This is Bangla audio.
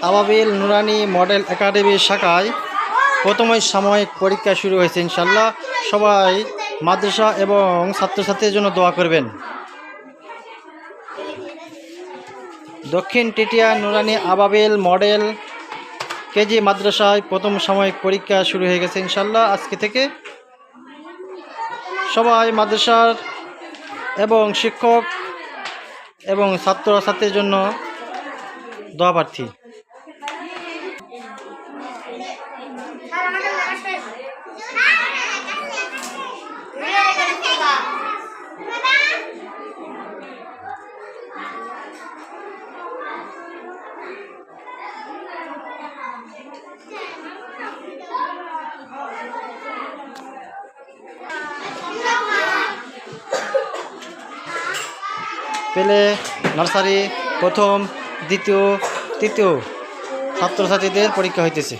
আবাবিল নুরানি মডেল একাডেমি শাখায় প্রথম সাময়িক পরীক্ষা শুরু হয়েছে। ইনশাআল্লাহ সবাই মাদ্রাসা এবং ছাত্রছাত্রীদের জন্য দোয়া করবেন। দক্ষিণ টিটিয়া নুরানি আবাবিল মডেল কেজি মাদ্রাসায় প্রথম সাময়িক পরীক্ষা শুরু হয়ে গেছে। ইনশাআল্লাহ আজকে থেকে সবাই মাদ্রাসার এবং শিক্ষক এবং ছাত্রছাত্রীদের জন্য দোয়া প্রার্থী। পেলে নার্সারি প্রথম, দ্বিতীয়, তৃতীয় ছাত্রছাত্রীদের পরীক্ষা হইতেছে।